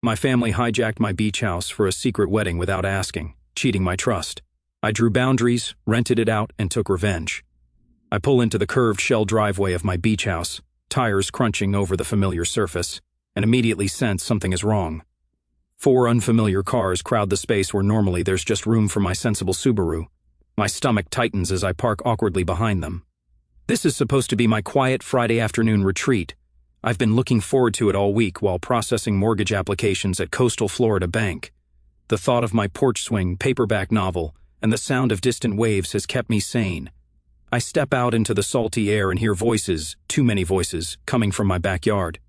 My family hijacked my beach house for a secret wedding without asking, cheating my trust. I drew boundaries, rented it out, and took revenge. I pull into the curved shell driveway of my beach house, tires crunching over the familiar surface, and immediately sense something is wrong. 4 unfamiliar cars crowd the space where normally there's just room for my sensible Subaru. My stomach tightens as I park awkwardly behind them. This is supposed to be my quiet Friday afternoon retreat. I've been looking forward to it all week while processing mortgage applications at Coastal Florida Bank. The thought of my porch swing, paperback novel, and the sound of distant waves has kept me sane. I step out into the salty air and hear voices, too many voices, coming from my backyard.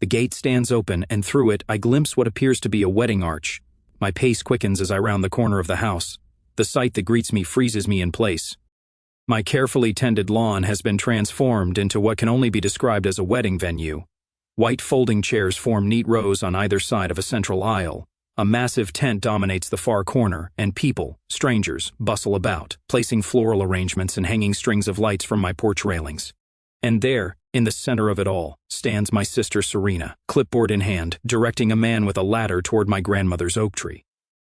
The gate stands open, and through it I glimpse what appears to be a wedding arch. My pace quickens as I round the corner of the house. The sight that greets me freezes me in place. My carefully tended lawn has been transformed into what can only be described as a wedding venue. White folding chairs form neat rows on either side of a central aisle. A massive tent dominates the far corner, and people, strangers, bustle about, placing floral arrangements and hanging strings of lights from my porch railings. And there, in the center of it all, stands my sister Serena, clipboard in hand, directing a man with a ladder toward my grandmother's oak tree.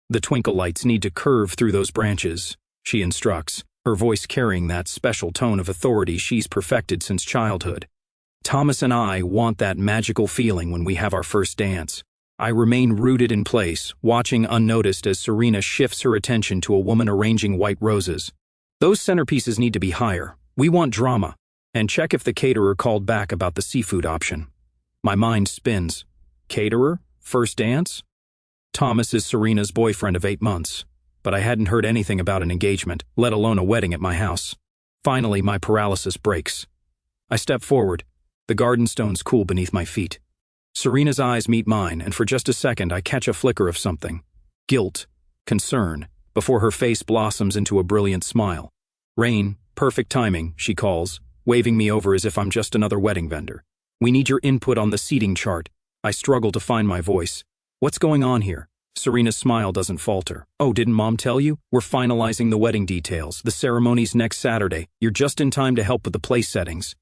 The twinkle lights need to curve through those branches, she instructs, her voice carrying that special tone of authority she's perfected since childhood. Thomas and I want that magical feeling when we have our first dance. I remain rooted in place, watching unnoticed as Serena shifts her attention to a woman arranging white roses. Those centerpieces need to be higher. We want drama. And check if the caterer called back about the seafood option. My mind spins. Caterer? First dance? Thomas is Serena's boyfriend of 8 months, but I hadn't heard anything about an engagement, let alone a wedding at my house. Finally, my paralysis breaks. I step forward. The garden stones cool beneath my feet. Serena's eyes meet mine, and for just a second I catch a flicker of something. Guilt, concern, before her face blossoms into a brilliant smile. Rain, perfect timing, she calls, waving me over as if I'm just another wedding vendor. We need your input on the seating chart. I struggle to find my voice. What's going on here? Serena's smile doesn't falter. Oh, didn't Mom tell you? We're finalizing the wedding details. The ceremony's next Saturday. You're just in time to help with the place settings.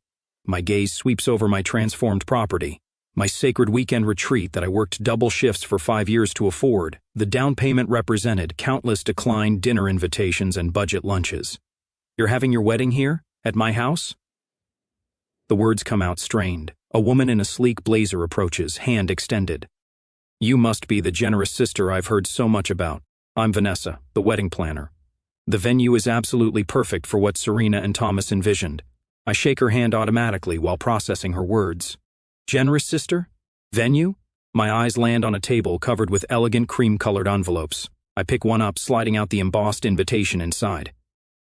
My gaze sweeps over my transformed property. My sacred weekend retreat that I worked double shifts for 5 years to afford. The down payment represented countless declined dinner invitations and budget lunches. You're having your wedding here? At my house? The words come out strained. A woman in a sleek blazer approaches, hand extended. You must be the generous sister I've heard so much about. I'm Vanessa, the wedding planner. The venue is absolutely perfect for what Serena and Thomas envisioned. I shake her hand automatically while processing her words. Generous sister? Venue? My eyes land on a table covered with elegant cream-colored envelopes. I pick one up, sliding out the embossed invitation inside.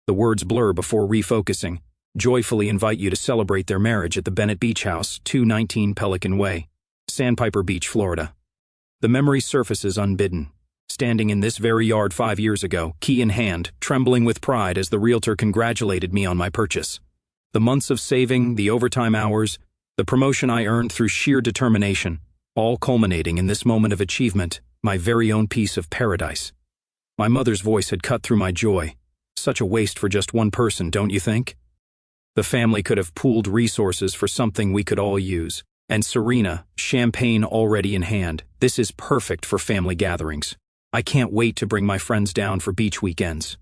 The words blur before refocusing. Joyfully invite you to celebrate their marriage at the Bennett Beach House, 219 Pelican Way, Sandpiper Beach, Florida. The memory surfaces unbidden. Standing in this very yard 5 years ago, key in hand, trembling with pride as the realtor congratulated me on my purchase. The months of saving, the overtime hours, the promotion I earned through sheer determination, all culminating in this moment of achievement, my very own piece of paradise. My mother's voice had cut through my joy. Such a waste for just one person, don't you think? The family could have pooled resources for something we could all use. And Serena, champagne already in hand, this is perfect for family gatherings. I can't wait to bring my friends down for beach weekends.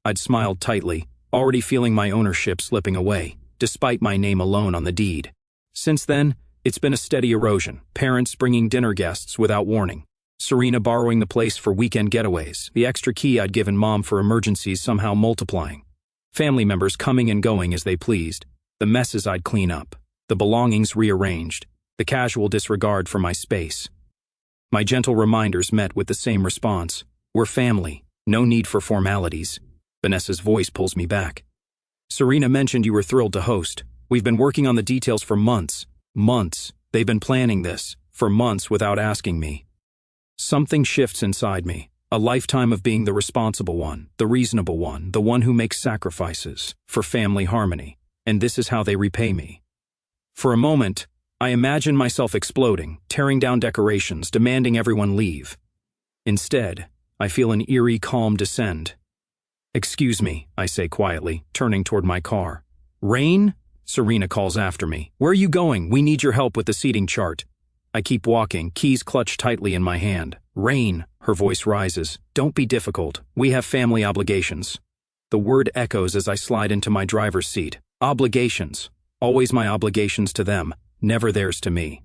I'd smiled tightly, already feeling my ownership slipping away, despite my name alone on the deed. Since then, it's been a steady erosion, parents bringing dinner guests without warning. Serena borrowing the place for weekend getaways, the extra key I'd given Mom for emergencies somehow multiplying. Family members coming and going as they pleased, the messes I'd clean up, the belongings rearranged, the casual disregard for my space. My gentle reminders met with the same response. We're family, no need for formalities. Vanessa's voice pulls me back. Serena mentioned you were thrilled to host. We've been working on the details for months. Months. They've been planning this, for months without asking me. Something shifts inside me. A lifetime of being the responsible one, the reasonable one, the one who makes sacrifices for family harmony. And this is how they repay me. For a moment, I imagine myself exploding, tearing down decorations, demanding everyone leave. Instead, I feel an eerie calm descend. Excuse me, I say quietly, turning toward my car. Rain? Serena calls after me. Where are you going? We need your help with the seating chart. I keep walking, keys clutched tightly in my hand. Rain, her voice rises. Don't be difficult. We have family obligations. The word echoes as I slide into my driver's seat. Obligations. Always my obligations to them, never theirs to me.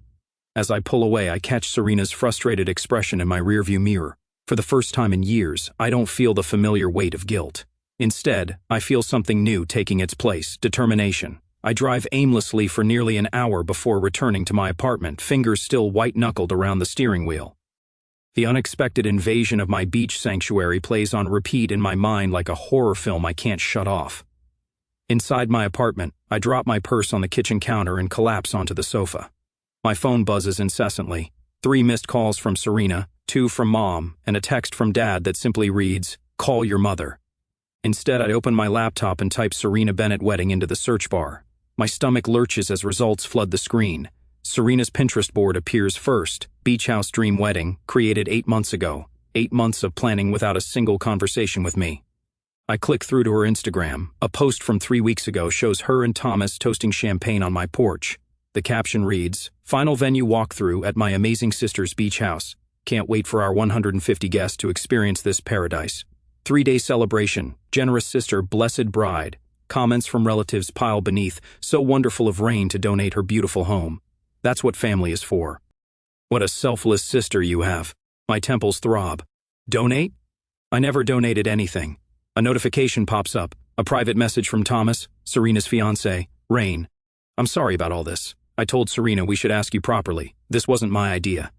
As I pull away, I catch Serena's frustrated expression in my rearview mirror. For the first time in years, I don't feel the familiar weight of guilt. Instead, I feel something new taking its place, determination. I drive aimlessly for nearly an hour before returning to my apartment, fingers still white-knuckled around the steering wheel. The unexpected invasion of my beach sanctuary plays on repeat in my mind like a horror film I can't shut off. Inside my apartment, I drop my purse on the kitchen counter and collapse onto the sofa. My phone buzzes incessantly. 3 missed calls from Serena, 2 from Mom, and a text from Dad that simply reads, "Call your mother." Instead, I open my laptop and type Serena Bennett wedding into the search bar. My stomach lurches as results flood the screen. Serena's Pinterest board appears first. Beach house dream wedding, created 8 months ago. 8 months of planning without a single conversation with me. I click through to her Instagram. A post from 3 weeks ago shows her and Thomas toasting champagne on my porch. The caption reads, "Final venue walkthrough at my amazing sister's beach house. Can't wait for our 150 guests to experience this paradise. 3-day celebration. Generous sister, blessed bride." Comments from relatives pile beneath, so wonderful of Rain to donate her beautiful home. That's what family is for. What a selfless sister you have. My temples throb. Donate? I never donated anything. A notification pops up, a private message from Thomas, Serena's fiancé, Rain. "I'm sorry about all this. I told Serena we should ask you properly. This wasn't my idea."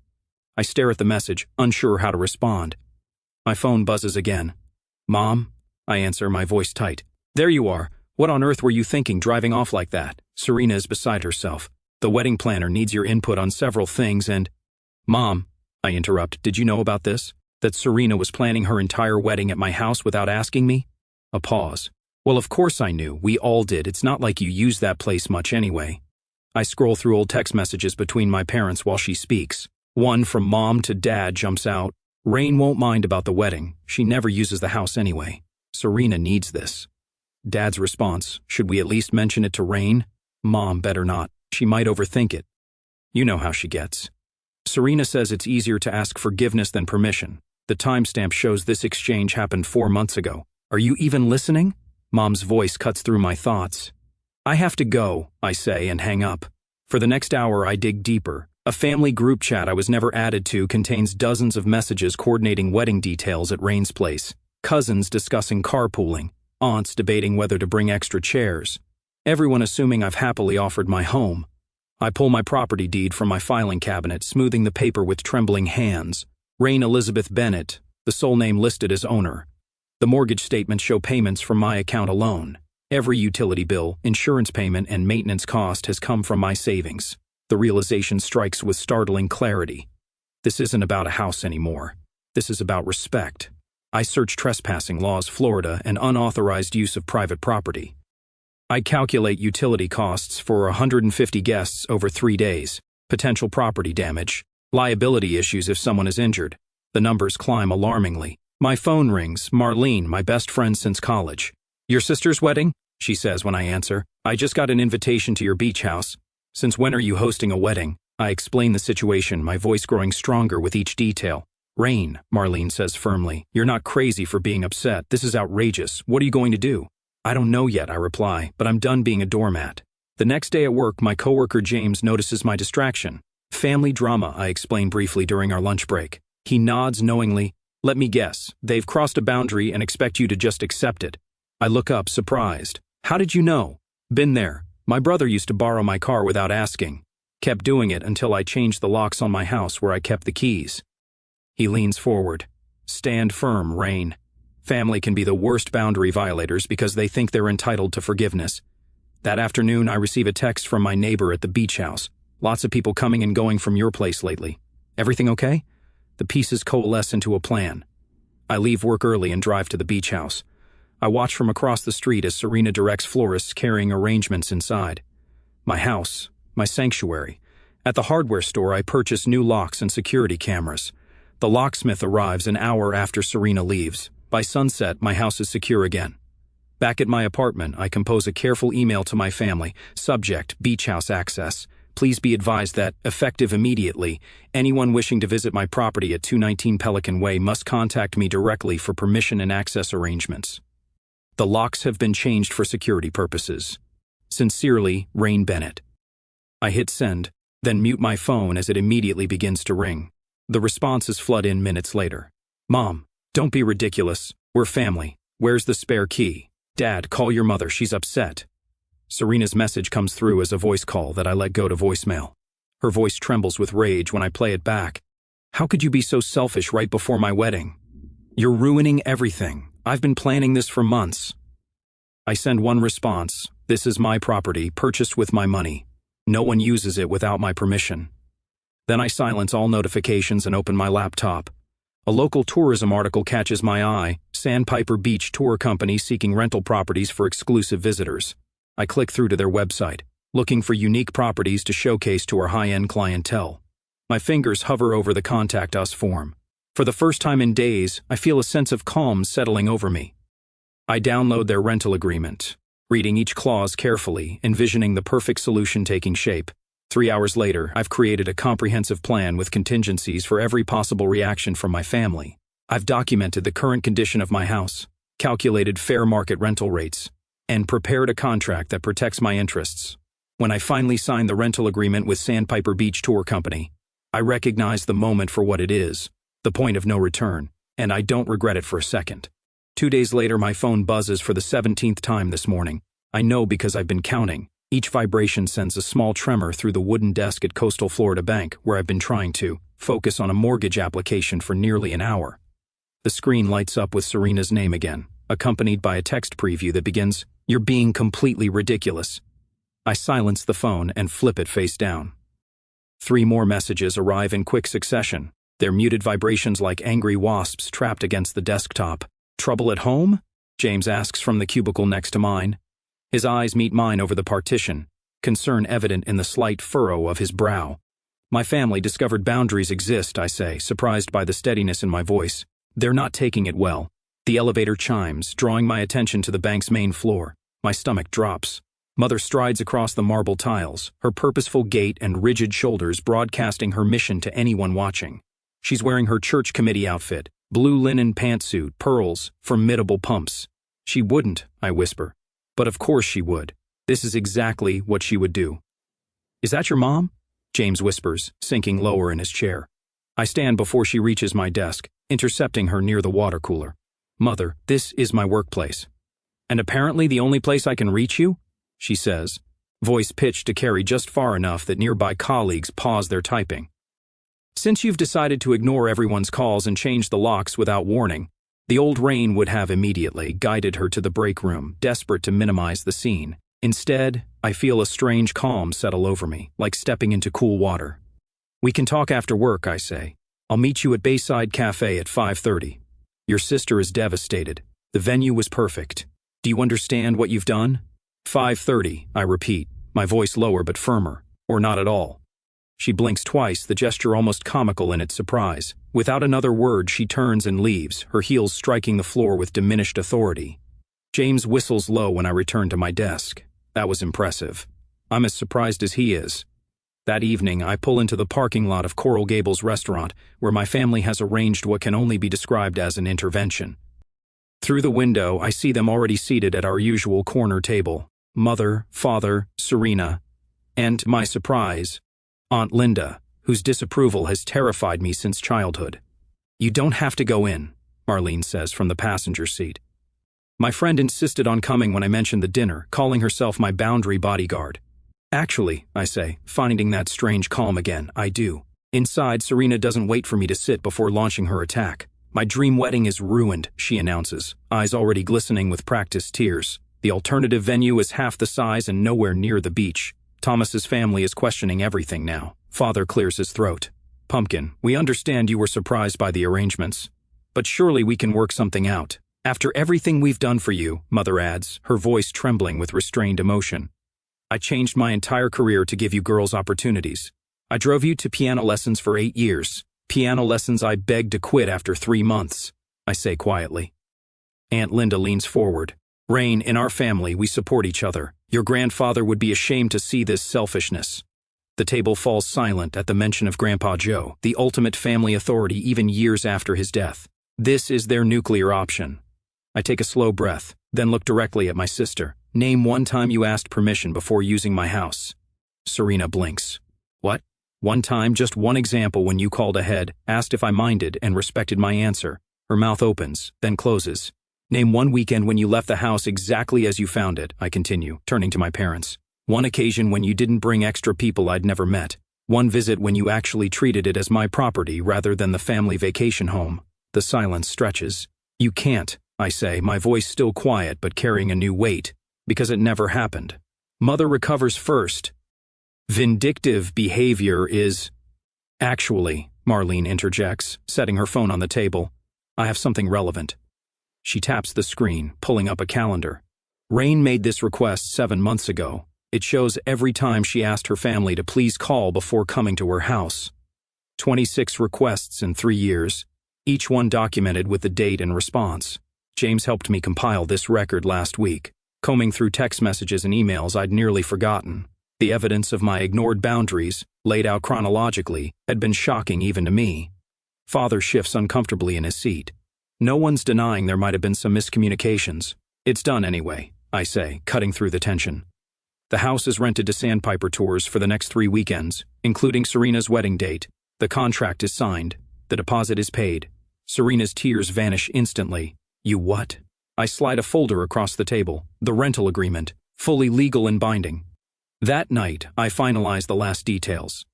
I stare at the message, unsure how to respond. My phone buzzes again. "Mom?" I answer, my voice tight. "There you are. What on earth were you thinking driving off like that?" Serena is beside herself. "The wedding planner needs your input on several things and—" "Mom," I interrupt, "did you know about this? That Serena was planning her entire wedding at my house without asking me?" A pause. "Well, of course I knew. We all did. It's not like you use that place much anyway." I scroll through old text messages between my parents while she speaks. One from Mom to Dad jumps out. "Rain won't mind about the wedding. She never uses the house anyway. Serena needs this." Dad's response, "Should we at least mention it to Rain?" "Mom, better not. She might overthink it." You know how she gets. Serena says it's easier to ask forgiveness than permission. The timestamp shows this exchange happened 4 months ago. "Are you even listening?" Mom's voice cuts through my thoughts. "I have to go," I say and hang up. For the next hour, I dig deeper. A family group chat I was never added to contains dozens of messages coordinating wedding details at Rain's place. Cousins discussing carpooling. Aunts debating whether to bring extra chairs. Everyone assuming I've happily offered my home. I pull my property deed from my filing cabinet, smoothing the paper with trembling hands. Rain Elizabeth Bennett, the sole name listed as owner. The mortgage statements show payments from my account alone. Every utility bill, insurance payment, and maintenance cost has come from my savings. The realization strikes with startling clarity. This isn't about a house anymore. This is about respect. I search trespassing laws, Florida, and unauthorized use of private property. I calculate utility costs for 150 guests over 3 days, potential property damage, liability issues if someone is injured. The numbers climb alarmingly. My phone rings. Marlene, my best friend since college. "Your sister's wedding?" she says when I answer. "I just got an invitation to your beach house. Since when are you hosting a wedding?" I explain the situation, my voice growing stronger with each detail. "Rain," Marlene says firmly, "you're not crazy for being upset. This is outrageous. What are you going to do?" "I don't know yet," I reply, "but I'm done being a doormat." The next day at work, my coworker James notices my distraction. "Family drama," I explain briefly during our lunch break. He nods knowingly. "Let me guess. They've crossed a boundary and expect you to just accept it." I look up, surprised. "How did you know?" "Been there. My brother used to borrow my car without asking. Kept doing it until I changed the locks on my house where I kept the keys." He leans forward. "Stand firm, Rain. Family can be the worst boundary violators because they think they're entitled to forgiveness." That afternoon, I receive a text from my neighbor at the beach house. "Lots of people coming and going from your place lately. Everything okay?" The pieces coalesce into a plan. I leave work early and drive to the beach house. I watch from across the street as Serena directs florists carrying arrangements inside. My house, my sanctuary. At the hardware store, I purchase new locks and security cameras. The locksmith arrives an hour after Serena leaves. By sunset, my house is secure again. Back at my apartment, I compose a careful email to my family. Subject, beach house access. Please be advised that, effective immediately, anyone wishing to visit my property at 219 Pelican Way must contact me directly for permission and access arrangements. The locks have been changed for security purposes. Sincerely, Rain Bennett. I hit send, then mute my phone as it immediately begins to ring. The responses flood in minutes later. Mom, don't be ridiculous. We're family. Where's the spare key? Dad, call your mother. She's upset. Serena's message comes through as a voice call that I let go to voicemail. Her voice trembles with rage when I play it back. How could you be so selfish right before my wedding? You're ruining everything. I've been planning this for months. I send one response. This is my property, purchased with my money. No one uses it without my permission. Then I silence all notifications and open my laptop. A local tourism article catches my eye. Sandpiper Beach Tour Company seeking rental properties for exclusive visitors. I click through to their website, looking for unique properties to showcase to our high-end clientele. My fingers hover over the Contact Us form. For the first time in days, I feel a sense of calm settling over me. I download their rental agreement, reading each clause carefully, envisioning the perfect solution taking shape. 3 hours later, I've created a comprehensive plan with contingencies for every possible reaction from my family. I've documented the current condition of my house, calculated fair market rental rates, and prepared a contract that protects my interests. When I finally signed the rental agreement with Sandpiper Beach Tour Company, I recognized the moment for what it is, the point of no return, and I don't regret it for a second. 2 days later, my phone buzzes for the 17th time this morning. I know because I've been counting. Each vibration sends a small tremor through the wooden desk at Coastal Florida Bank, where I've been trying to focus on a mortgage application for nearly an hour. The screen lights up with Serena's name again, accompanied by a text preview that begins, "You're being completely ridiculous." I silence the phone and flip it face down. 3 more messages arrive in quick succession, their muted vibrations like angry wasps trapped against the desktop. "Trouble at home?" James asks from the cubicle next to mine. His eyes meet mine over the partition, concern evident in the slight furrow of his brow. "My family discovered boundaries exist," I say, surprised by the steadiness in my voice. "They're not taking it well." The elevator chimes, drawing my attention to the bank's main floor. My stomach drops. Mother strides across the marble tiles, her purposeful gait and rigid shoulders broadcasting her mission to anyone watching. She's wearing her church committee outfit, blue linen pantsuit, pearls, formidable pumps. "She wouldn't," I whisper. "But of course she would. This is exactly what she would do." "Is that your mom?" James whispers, sinking lower in his chair. I stand before she reaches my desk, intercepting her near the water cooler. "Mother, this is my workplace." "And apparently the only place I can reach you?" she says, voice pitched to carry just far enough that nearby colleagues pause their typing. "Since you've decided to ignore everyone's calls and change the locks without warning," the old Rain would have immediately guided her to the break room, desperate to minimize the scene. Instead, I feel a strange calm settle over me, like stepping into cool water. "We can talk after work," I say. "I'll meet you at Bayside Cafe at 5:30. Your sister is devastated. The venue was perfect. Do you understand what you've done?" 5:30, I repeat, my voice lower but firmer, "or not at all." She blinks twice, the gesture almost comical in its surprise. Without another word, she turns and leaves, her heels striking the floor with diminished authority. James whistles low when I return to my desk. That was impressive. I'm as surprised as he is. That evening, I pull into the parking lot of Coral Gables restaurant, where my family has arranged what can only be described as an intervention. Through the window, I see them already seated at our usual corner table. Mother, father, Serena, and, my surprise, Aunt Linda, whose disapproval has terrified me since childhood. "You don't have to go in," Marlene says from the passenger seat. My friend insisted on coming when I mentioned the dinner, calling herself my boundary bodyguard. "Actually," I say, finding that strange calm again, "I do." Inside, Serena doesn't wait for me to sit before launching her attack. "My dream wedding is ruined," she announces, eyes already glistening with practiced tears. "The alternative venue is half the size and nowhere near the beach. Thomas's family is questioning everything now." Father clears his throat. "Pumpkin, we understand you were surprised by the arrangements, but surely we can work something out. After everything we've done for you," Mother adds, her voice trembling with restrained emotion. "I changed my entire career to give you girls opportunities. I drove you to piano lessons for 8 years. Piano lessons I begged to quit after 3 months," I say quietly. Aunt Linda leans forward. "Rain, in our family, we support each other. Your grandfather would be ashamed to see this selfishness." The table falls silent at the mention of Grandpa Joe, the ultimate family authority even years after his death. This is their nuclear option. I take a slow breath, then look directly at my sister. Name one time you asked permission before using my house. Serena blinks. What? One time, just one example when you called ahead, asked if I minded, and respected my answer. Her mouth opens, then closes. Name one weekend when you left the house exactly as you found it, I continue, turning to my parents. One occasion when you didn't bring extra people I'd never met. One visit when you actually treated it as my property rather than the family vacation home. The silence stretches. You can't, I say, my voice still quiet but carrying a new weight, because it never happened. Mother recovers first. Vindictive behavior is... Actually, Marlene interjects, setting her phone on the table. I have something relevant. She taps the screen, pulling up a calendar. Rain made this request 7 months ago. It shows every time she asked her family to please call before coming to her house. 26 requests in 3 years, each one documented with the date and response. James helped me compile this record last week, combing through text messages and emails I'd nearly forgotten. The evidence of my ignored boundaries, laid out chronologically, had been shocking even to me. Father shifts uncomfortably in his seat. No one's denying there might have been some miscommunications. It's done anyway, I say, cutting through the tension. The house is rented to Sandpiper Tours for the next 3 weekends, including Serena's wedding date. The contract is signed. The deposit is paid. Serena's tears vanish instantly. You what? I slide a folder across the table. The rental agreement, fully legal and binding. That night, I finalize the last details.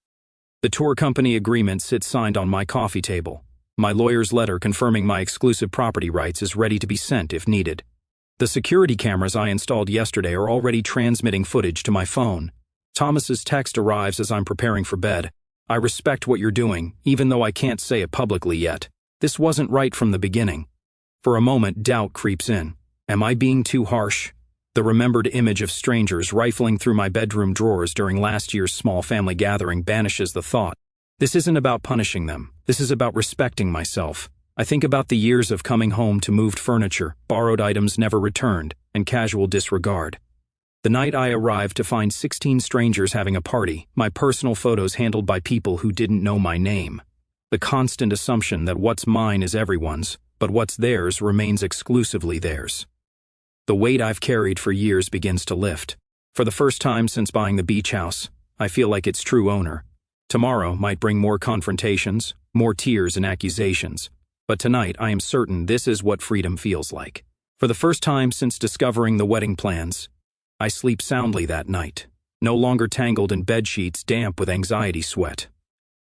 The tour company agreement sits signed on my coffee table. My lawyer's letter confirming my exclusive property rights is ready to be sent if needed. The security cameras I installed yesterday are already transmitting footage to my phone. Thomas's text arrives as I'm preparing for bed. I respect what you're doing, even though I can't say it publicly yet. This wasn't right from the beginning. For a moment, doubt creeps in. Am I being too harsh? The remembered image of strangers rifling through my bedroom drawers during last year's small family gathering banishes the thought. This isn't about punishing them. This is about respecting myself. I think about the years of coming home to moved furniture, borrowed items never returned, and casual disregard. The night I arrived to find 16 strangers having a party, my personal photos handled by people who didn't know my name. The constant assumption that what's mine is everyone's, but what's theirs remains exclusively theirs. The weight I've carried for years begins to lift. For the first time since buying the beach house, I feel like its true owner. Tomorrow might bring more confrontations, more tears and accusations. But tonight, I am certain this is what freedom feels like. For the first time since discovering the wedding plans, I sleep soundly that night, no longer tangled in bedsheets damp with anxiety sweat.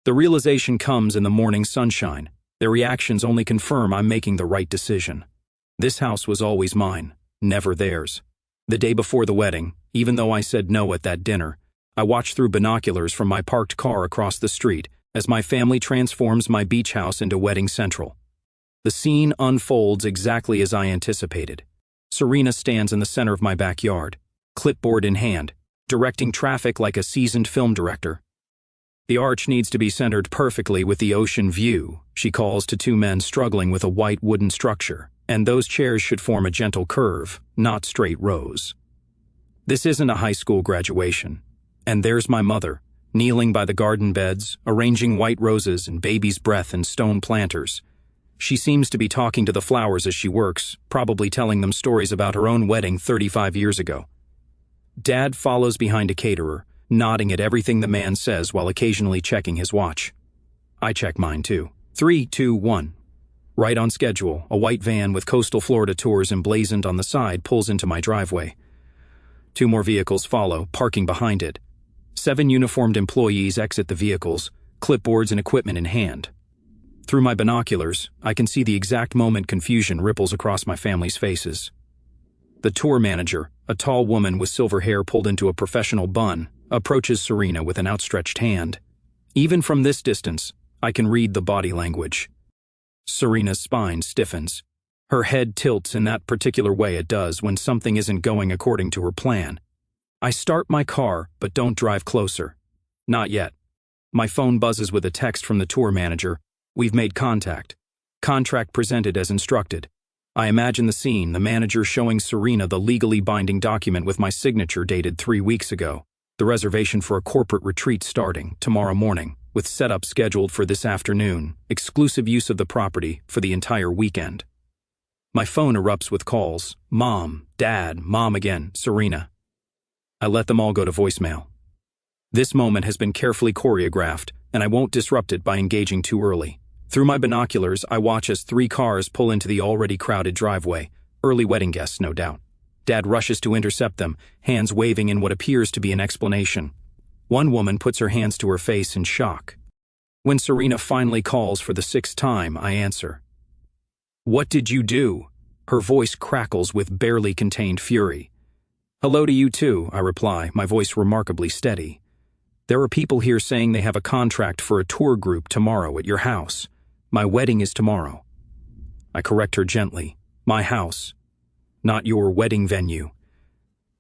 The realization comes in the morning sunshine. Their reactions only confirm I'm making the right decision. This house was always mine, never theirs. The day before the wedding, even though I said no at that dinner, I watched through binoculars from my parked car across the street as my family transforms my beach house into Wedding Central. The scene unfolds exactly as I anticipated. Serena stands in the center of my backyard, clipboard in hand, directing traffic like a seasoned film director. The arch needs to be centered perfectly with the ocean view, she calls to 2 men struggling with a white wooden structure, and those chairs should form a gentle curve, not straight rows. This isn't a high school graduation, and there's my mother, kneeling by the garden beds, arranging white roses and baby's breath in stone planters. She seems to be talking to the flowers as she works, probably telling them stories about her own wedding 35 years ago. Dad follows behind a caterer, nodding at everything the man says while occasionally checking his watch. I check mine too. 3, 2, 1. Right on schedule, a white van with coastal Florida tours emblazoned on the side pulls into my driveway. 2 more vehicles follow, parking behind it. 7 uniformed employees exit the vehicles, clipboards and equipment in hand. Through my binoculars, I can see the exact moment confusion ripples across my family's faces. The tour manager, a tall woman with silver hair pulled into a professional bun, approaches Serena with an outstretched hand. Even from this distance, I can read the body language. Serena's spine stiffens. Her head tilts in that particular way it does when something isn't going according to her plan. I start my car, but don't drive closer. Not yet. My phone buzzes with a text from the tour manager. We've made contact. Contract presented as instructed. I imagine the scene, the manager showing Serena the legally binding document with my signature dated 3 weeks ago. The reservation for a corporate retreat starting tomorrow morning, with setup scheduled for this afternoon, exclusive use of the property for the entire weekend. My phone erupts with calls. Mom, Dad, Mom again, Serena. I let them all go to voicemail. This moment has been carefully choreographed, and I won't disrupt it by engaging too early. Through my binoculars, I watch as 3 cars pull into the already crowded driveway, early wedding guests, no doubt. Dad rushes to intercept them, hands waving in what appears to be an explanation. One woman puts her hands to her face in shock. When Serena finally calls for the 6th time, I answer. "What did you do?" Her voice crackles with barely contained fury. "Hello to you too," I reply, my voice remarkably steady. "There are people here saying they have a contract for a tour group tomorrow at your house. My wedding is tomorrow." I correct her gently. "My house, not your wedding venue."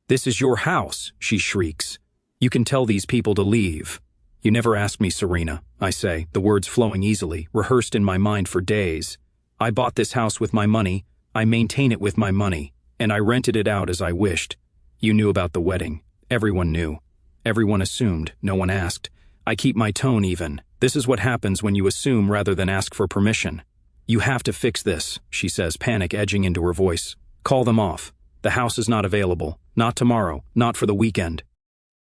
"This is your house," she shrieks. "You can tell these people to leave." "You never asked me, Serena," I say, the words flowing easily, rehearsed in my mind for days. "I bought this house with my money, I maintain it with my money, and I rented it out as I wished. You knew about the wedding. Everyone knew. Everyone assumed, no one asked. I keep my tone even. This is what happens when you assume rather than ask for permission." "You have to fix this," she says, panic edging into her voice. "Call them off. The house is not available. Not tomorrow. Not for the weekend."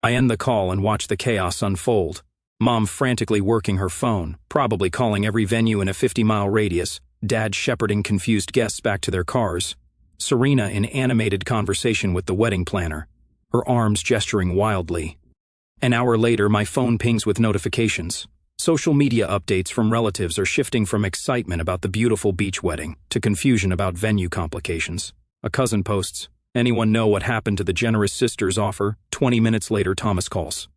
I end the call and watch the chaos unfold. Mom frantically working her phone, probably calling every venue in a 50-mile radius. Dad shepherding confused guests back to their cars. Serena in animated conversation with the wedding planner, her arms gesturing wildly. An hour later, my phone pings with notifications. Social media updates from relatives are shifting from excitement about the beautiful beach wedding to confusion about venue complications. A cousin posts, "Anyone know what happened to the generous sister's offer?" 20 minutes later, Thomas calls.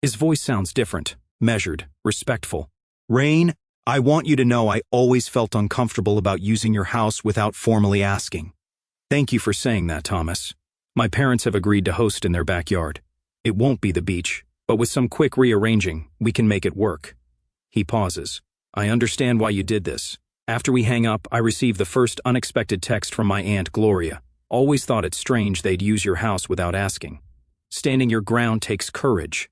His voice sounds different, measured, respectful. "Rain, I want you to know I always felt uncomfortable about using your house without formally asking. Thank you for saying that, Thomas. My parents have agreed to host in their backyard. It won't be the beach, but with some quick rearranging, we can make it work." He pauses. "I understand why you did this." After we hang up, I receive the first unexpected text from my Aunt Gloria. "Always thought it strange they'd use your house without asking. Standing your ground takes courage."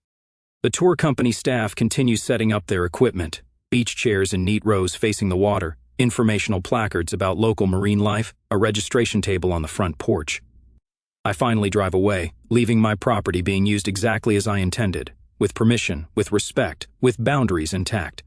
The tour company staff continues setting up their equipment. Beach chairs in neat rows facing the water, informational placards about local marine life, a registration table on the front porch. I finally drive away, leaving my property being used exactly as I intended, with permission, with respect, with boundaries intact.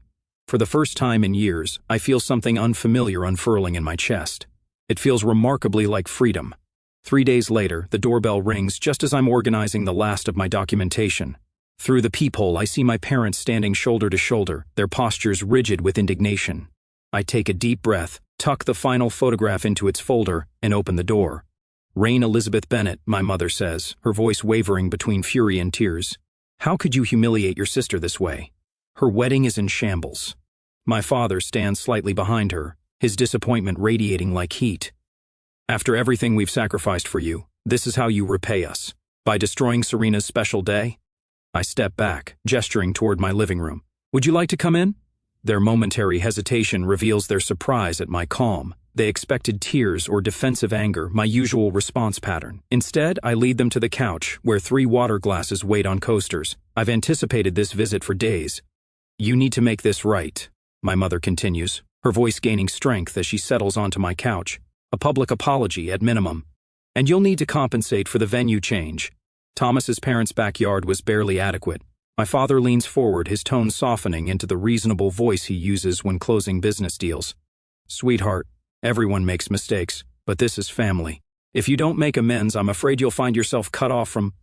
For the first time in years, I feel something unfamiliar unfurling in my chest. It feels remarkably like freedom. 3 days later, the doorbell rings just as I'm organizing the last of my documentation. Through the peephole, I see my parents standing shoulder to shoulder, their postures rigid with indignation. I take a deep breath, tuck the final photograph into its folder, and open the door. "Rain Elizabeth Bennett," my mother says, her voice wavering between fury and tears. "How could you humiliate your sister this way? Her wedding is in shambles." My father stands slightly behind her, his disappointment radiating like heat. "After everything we've sacrificed for you, this is how you repay us. By destroying Serena's special day?" I step back, gesturing toward my living room. "Would you like to come in?" Their momentary hesitation reveals their surprise at my calm. They expected tears or defensive anger, my usual response pattern. Instead, I lead them to the couch, where 3 water glasses wait on coasters. I've anticipated this visit for days. "You need to make this right," my mother continues, her voice gaining strength as she settles onto my couch. "A public apology at minimum. And you'll need to compensate for the venue change." Thomas's parents' backyard was barely adequate. My father leans forward, his tone softening into the reasonable voice he uses when closing business deals. "Sweetheart, everyone makes mistakes, but this is family. If you don't make amends, I'm afraid you'll find yourself cut off from—"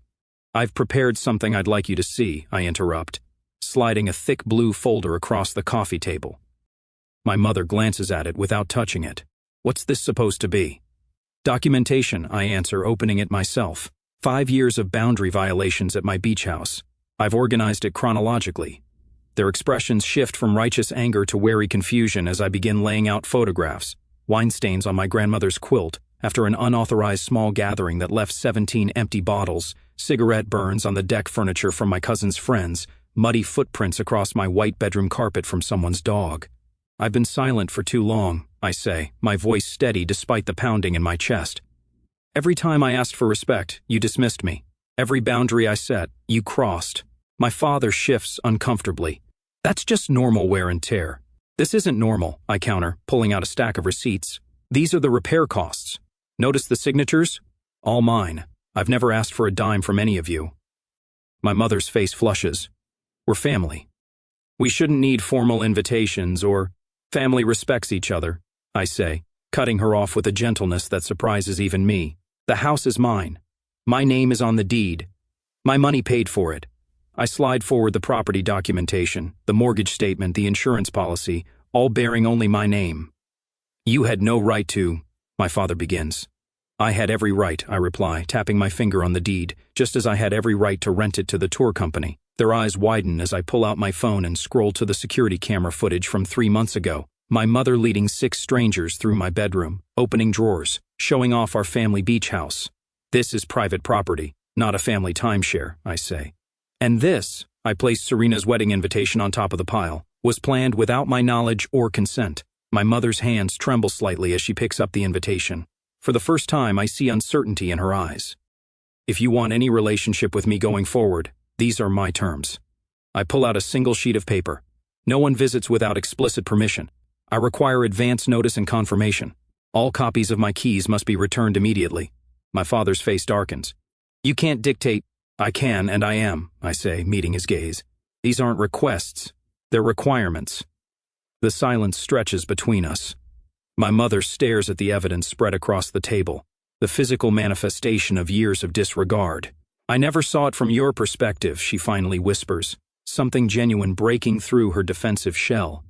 "I've prepared something I'd like you to see," I interrupt, sliding a thick blue folder across the coffee table. My mother glances at it without touching it. "What's this supposed to be?" "Documentation," I answer, opening it myself. 5 years of boundary violations at my beach house. I've organized it chronologically. Their expressions shift from righteous anger to wary confusion as I begin laying out photographs. Wine stains on my grandmother's quilt after an unauthorized small gathering that left 17 empty bottles, cigarette burns on the deck furniture from my cousin's friends, muddy footprints across my white bedroom carpet from someone's dog. "I've been silent for too long," I say, my voice steady despite the pounding in my chest. "Every time I asked for respect, you dismissed me. Every boundary I set, you crossed. My father shifts uncomfortably. That's just normal wear and tear. This isn't normal, I counter, pulling out a stack of receipts. These are the repair costs. Notice the signatures? All mine. I've never asked for a dime from any of you. My mother's face flushes. We're family. We shouldn't need formal invitations or family respects each other, I say, cutting her off with a gentleness that surprises even me. The house is mine. My name is on the deed. My money paid for it. I slide forward the property documentation, the mortgage statement, the insurance policy, all bearing only my name. You had no right to, my father begins. I had every right, I reply, tapping my finger on the deed, just as I had every right to rent it to the tour company. Their eyes widen as I pull out my phone and scroll to the security camera footage from 3 months ago. My mother leading 6 strangers through my bedroom, opening drawers, showing off our family beach house. This is private property, not a family timeshare, I say. And this, I place Serena's wedding invitation on top of the pile, was planned without my knowledge or consent. My mother's hands tremble slightly as she picks up the invitation. For the first time, I see uncertainty in her eyes. If you want any relationship with me going forward, these are my terms. I pull out a single sheet of paper. No one visits without explicit permission. I require advance notice and confirmation. All copies of my keys must be returned immediately. My father's face darkens. You can't dictate. I can and I am, I say, meeting his gaze. These aren't requests. They're requirements. The silence stretches between us. My mother stares at the evidence spread across the table, the physical manifestation of years of disregard. I never saw it from your perspective, she finally whispers, something genuine breaking through her defensive shell.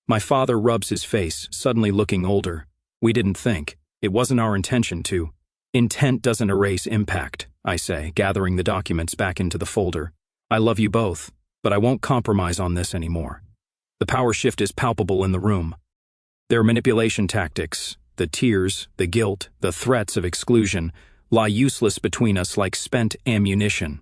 My father rubs his face, suddenly looking older. We didn't think. It wasn't our intention to. Intent doesn't erase impact, I say, gathering the documents back into the folder. I love you both, but I won't compromise on this anymore. The power shift is palpable in the room. Their manipulation tactics, the tears, the guilt, the threats of exclusion, lie useless between us like spent ammunition.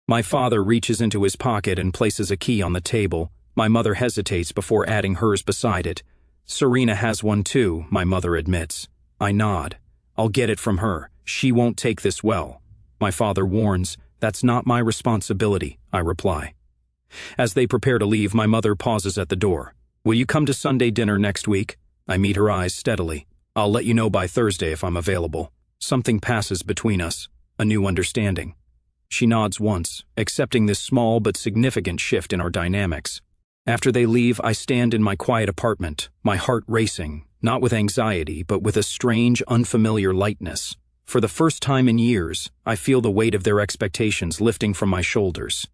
My father reaches into his pocket and places a key on the table. My mother hesitates before adding hers beside it. Serena has one too, my mother admits. I nod. I'll get it from her. She won't take this well. My father warns. That's not my responsibility, I reply. As they prepare to leave, my mother pauses at the door. Will you come to Sunday dinner next week? I meet her eyes steadily. I'll let you know by Thursday if I'm available. Something passes between us, a new understanding. She nods once, accepting this small but significant shift in our dynamics. After they leave, I stand in my quiet apartment, my heart racing, not with anxiety, but with a strange, unfamiliar lightness. For the first time in years, I feel the weight of their expectations lifting from my shoulders.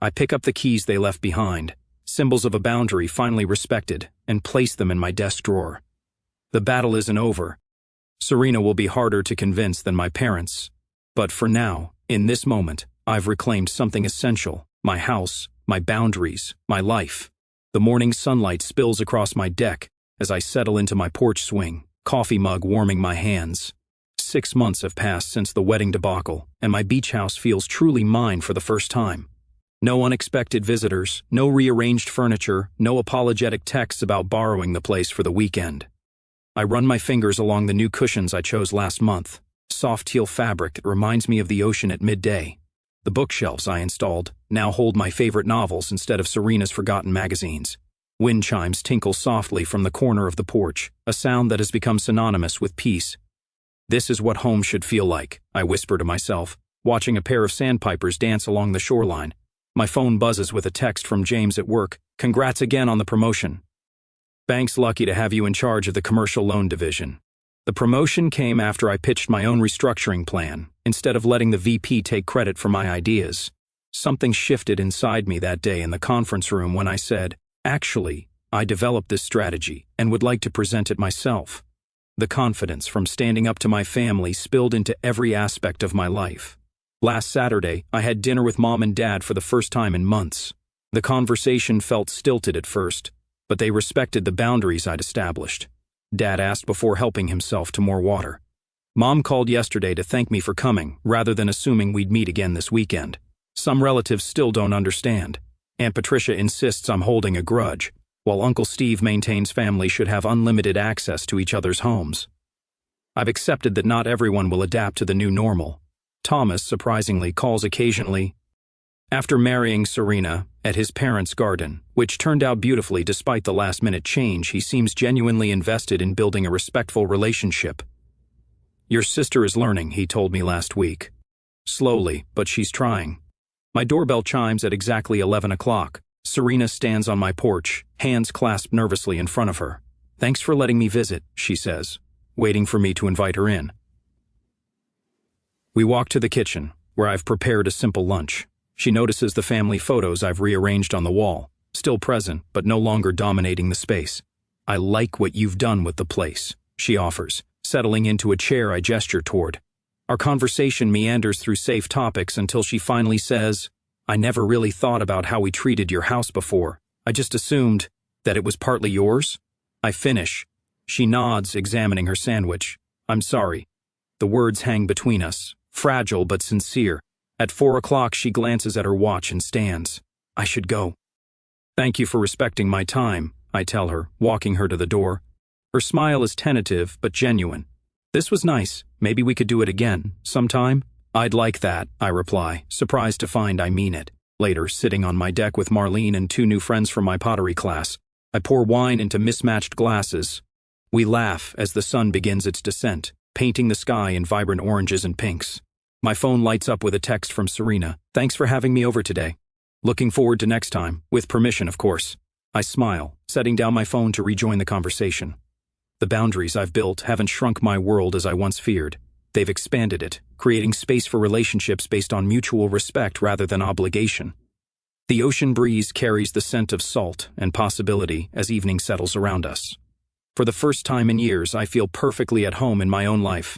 I pick up the keys they left behind, symbols of a boundary finally respected, and place them in my desk drawer. The battle isn't over. Serena will be harder to convince than my parents. But for now, in this moment, I've reclaimed something essential: my house, my boundaries, my life. The morning sunlight spills across my deck as I settle into my porch swing, coffee mug warming my hands. 6 months have passed since the wedding debacle, and my beach house feels truly mine for the first time. No unexpected visitors, no rearranged furniture, no apologetic texts about borrowing the place for the weekend. I run my fingers along the new cushions I chose last month, soft teal fabric that reminds me of the ocean at midday. The bookshelves I installed now hold my favorite novels instead of Serena's forgotten magazines. Wind chimes tinkle softly from the corner of the porch, a sound that has become synonymous with peace. This is what home should feel like, I whisper to myself, watching a pair of sandpipers dance along the shoreline. My phone buzzes with a text from James at work. Congrats again on the promotion. Bank's lucky to have you in charge of the commercial loan division. The promotion came after I pitched my own restructuring plan, instead of letting the VP take credit for my ideas. Something shifted inside me that day in the conference room when I said, actually, I developed this strategy and would like to present it myself. The confidence from standing up to my family spilled into every aspect of my life. Last Saturday, I had dinner with Mom and Dad for the first time in months. The conversation felt stilted at first, but they respected the boundaries I'd established. Dad asked before helping himself to more water. Mom called yesterday to thank me for coming, rather than assuming we'd meet again this weekend. Some relatives still don't understand. Aunt Patricia insists I'm holding a grudge, while Uncle Steve maintains family should have unlimited access to each other's homes. I've accepted that not everyone will adapt to the new normal. Thomas, surprisingly, calls occasionally. After marrying Serena at his parents' garden, which turned out beautifully despite the last-minute change, he seems genuinely invested in building a respectful relationship. Your sister is learning, he told me last week. Slowly, but she's trying. My doorbell chimes at exactly 11 o'clock. Serena stands on my porch, hands clasped nervously in front of her. Thanks for letting me visit, she says, waiting for me to invite her in. We walk to the kitchen, where I've prepared a simple lunch. She notices the family photos I've rearranged on the wall, still present, but no longer dominating the space. I like what you've done with the place, she offers, settling into a chair I gesture toward. Our conversation meanders through safe topics until she finally says, I never really thought about how we treated your house before. I just assumed that it was partly yours. I finish. She nods, examining her sandwich. I'm sorry. The words hang between us, fragile but sincere. At 4 o'clock, she glances at her watch and stands. I should go. Thank you for respecting my time, I tell her, walking her to the door. Her smile is tentative but genuine. This was nice. Maybe we could do it again, sometime? I'd like that, I reply, surprised to find I mean it. Later, sitting on my deck with Marlene and 2 new friends from my pottery class, I pour wine into mismatched glasses. We laugh as the sun begins its descent, painting the sky in vibrant oranges and pinks. My phone lights up with a text from Serena. Thanks for having me over today. Looking forward to next time, with permission, of course. I smile, setting down my phone to rejoin the conversation. The boundaries I've built haven't shrunk my world as I once feared. They've expanded it, creating space for relationships based on mutual respect rather than obligation. The ocean breeze carries the scent of salt and possibility as evening settles around us. For the first time in years, I feel perfectly at home in my own life.